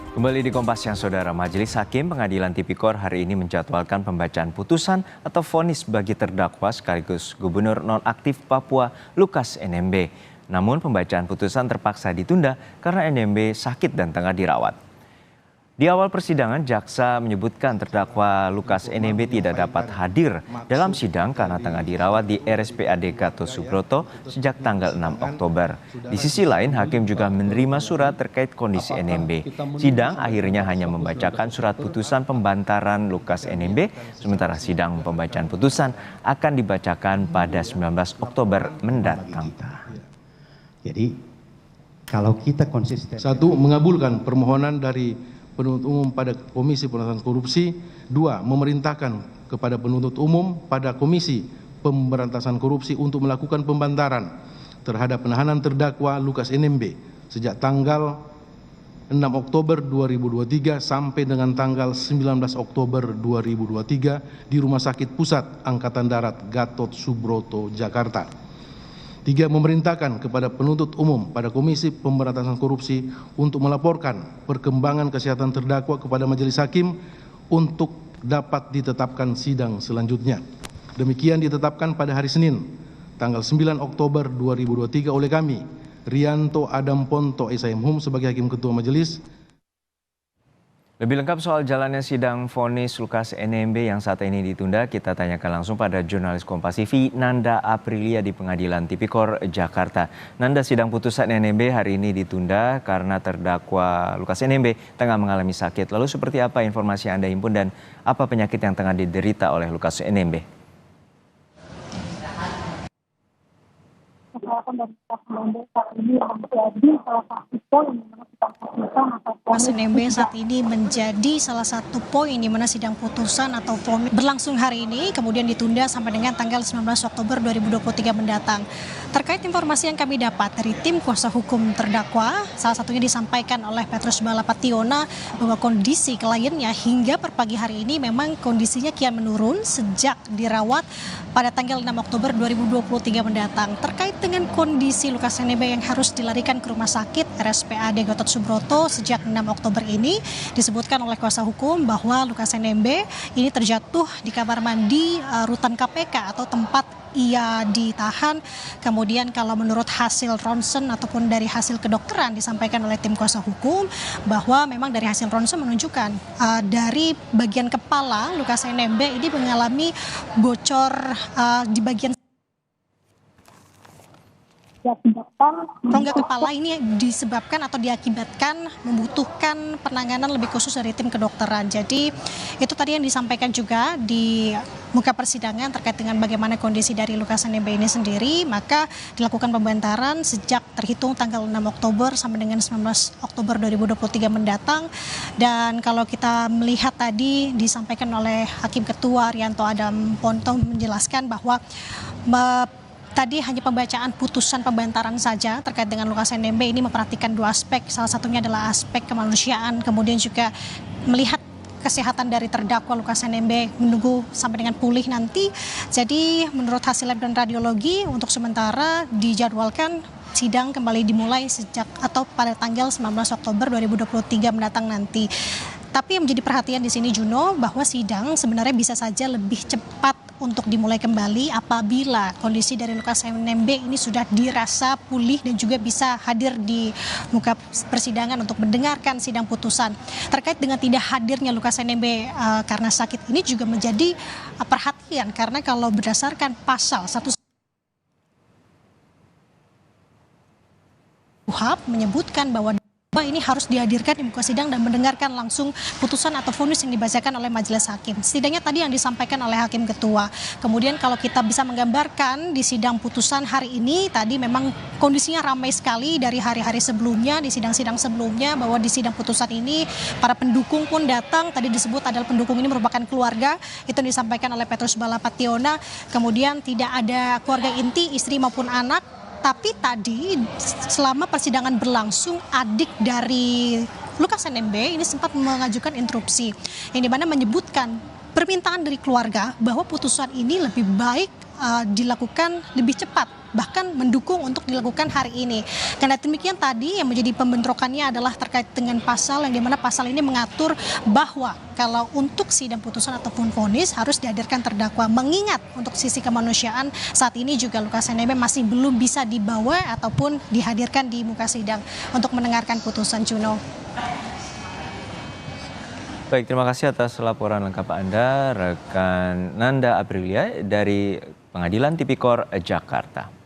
Kembali di Kompas Siang, Saudara. Majelis Hakim Pengadilan Tipikor hari ini menjadwalkan pembacaan putusan atau vonis bagi terdakwa sekaligus Gubernur nonaktif Papua Lukas NMB. Namun pembacaan putusan terpaksa ditunda karena NMB sakit dan tengah dirawat. Di awal persidangan, jaksa menyebutkan terdakwa Lukas NMB tidak dapat hadir dalam sidang karena tengah dirawat di RSPAD Gatot Subroto sejak tanggal 6 Oktober. Di sisi lain, hakim juga menerima surat terkait kondisi NMB. Sidang akhirnya hanya membacakan surat putusan pembantaran Lukas NMB, sementara sidang pembacaan putusan akan dibacakan pada 19 Oktober mendatang. Jadi, kalau kita konsisten. Satu, mengabulkan permohonan dari penuntut umum pada Komisi Pemberantasan Korupsi. Dua, memerintahkan kepada penuntut umum pada Komisi Pemberantasan Korupsi untuk melakukan pembantaran terhadap penahanan terdakwa Lukas NMB sejak tanggal 6 Oktober 2023 sampai dengan tanggal 19 Oktober 2023 di Rumah Sakit Pusat Angkatan Darat Gatot Subroto, Jakarta. Tiga, memerintahkan kepada penuntut umum pada Komisi Pemberantasan Korupsi untuk melaporkan perkembangan kesehatan terdakwa kepada majelis hakim untuk dapat ditetapkan sidang selanjutnya. Demikian ditetapkan pada hari Senin, tanggal 9 Oktober 2023 oleh kami, Rianto Adam Ponto SIMHUM sebagai Hakim Ketua Majelis. Lebih lengkap soal jalannya sidang vonis Lukas NMB yang saat ini ditunda, kita tanyakan langsung pada jurnalis Kompas TV Nanda Aprilia di Pengadilan Tipikor Jakarta. Nanda, sidang putusan NMB hari ini ditunda karena terdakwa Lukas NMB tengah mengalami sakit. Lalu seperti apa informasi yang Anda himpun dan apa penyakit yang tengah diderita oleh Lukas NMB? Lukas NMB saat ini menjadi salah satu poin di mana sidang putusan atau vonis berlangsung hari ini kemudian ditunda sampai dengan tanggal 19 Oktober 2023 mendatang. Terkait informasi yang kami dapat dari tim kuasa hukum terdakwa, salah satunya disampaikan oleh Petrus Balapationa bahwa kondisi kliennya hingga per pagi hari ini memang kondisinya kian menurun sejak dirawat pada tanggal 6 Oktober 2023 mendatang. Terkait dengan kondisi Lukas NMB yang harus dilarikan ke rumah sakit RSPAD Gatot Subroto sejak 6 Oktober ini, disebutkan oleh kuasa hukum bahwa Lukas NMB ini terjatuh di kamar mandi rutan KPK atau tempat ia ditahan. Kemudian kalau menurut hasil ronsen ataupun dari hasil kedokteran disampaikan oleh tim kuasa hukum bahwa memang dari hasil ronsen menunjukkan dari bagian kepala Lukas NMB ini mengalami bocor di bagian rongga kepala. Ini disebabkan atau diakibatkan membutuhkan penanganan lebih khusus dari tim kedokteran. Jadi itu tadi yang disampaikan juga di muka persidangan terkait dengan bagaimana kondisi dari Lukas NMB ini sendiri. Maka dilakukan pembantaran sejak terhitung tanggal 6 Oktober sampai dengan 19 Oktober 2023 mendatang. Dan kalau kita melihat tadi disampaikan oleh Hakim Ketua Rianto Adam Ponto menjelaskan bahwa tadi hanya pembacaan putusan pembantaran saja terkait dengan Lukas NMB ini memperhatikan dua aspek. Salah satunya adalah aspek kemanusiaan, kemudian juga melihat kesehatan dari terdakwa Lukas NMB menunggu sampai dengan pulih nanti. Jadi menurut hasil lab dan radiologi untuk sementara dijadwalkan sidang kembali dimulai sejak atau pada tanggal 19 Oktober 2023 mendatang nanti. Tapi yang menjadi perhatian di sini Juno bahwa sidang sebenarnya bisa saja lebih cepat untuk dimulai kembali apabila kondisi dari Lukas NMB ini sudah dirasa pulih dan juga bisa hadir di muka persidangan untuk mendengarkan sidang putusan. Terkait dengan tidak hadirnya Lukas NMB karena sakit ini juga menjadi perhatian karena kalau berdasarkan pasal 1 KUHP menyebutkan bahwa ini harus dihadirkan di muka sidang dan mendengarkan langsung putusan atau vonis yang dibacakan oleh majelis hakim. Setidaknya tadi yang disampaikan oleh Hakim Ketua. Kemudian kalau kita bisa menggambarkan di sidang putusan hari ini, tadi memang kondisinya ramai sekali dari hari-hari sebelumnya, di sidang-sidang sebelumnya, bahwa di sidang putusan ini para pendukung pun datang. Tadi disebut adalah pendukung ini merupakan keluarga, itu yang disampaikan oleh Petrus Balapationa. Kemudian tidak ada keluarga inti, istri maupun anak. Tapi tadi selama persidangan berlangsung, adik dari Lukas NMB ini sempat mengajukan interupsi yang dimana menyebutkan permintaan dari keluarga bahwa putusan ini lebih baik dilakukan lebih cepat bahkan mendukung untuk dilakukan hari ini. Karena demikian tadi yang menjadi pembentrokannya adalah terkait dengan pasal yang dimana pasal ini mengatur bahwa kalau untuk sidang putusan ataupun vonis harus dihadirkan terdakwa. Mengingat untuk sisi kemanusiaan saat ini juga Lukas NMB masih belum bisa dibawa ataupun dihadirkan di muka sidang untuk mendengarkan putusan, Juno. Baik, terima kasih atas laporan lengkap Anda, rekan Nanda Aprilia dari Pengadilan Tipikor Jakarta.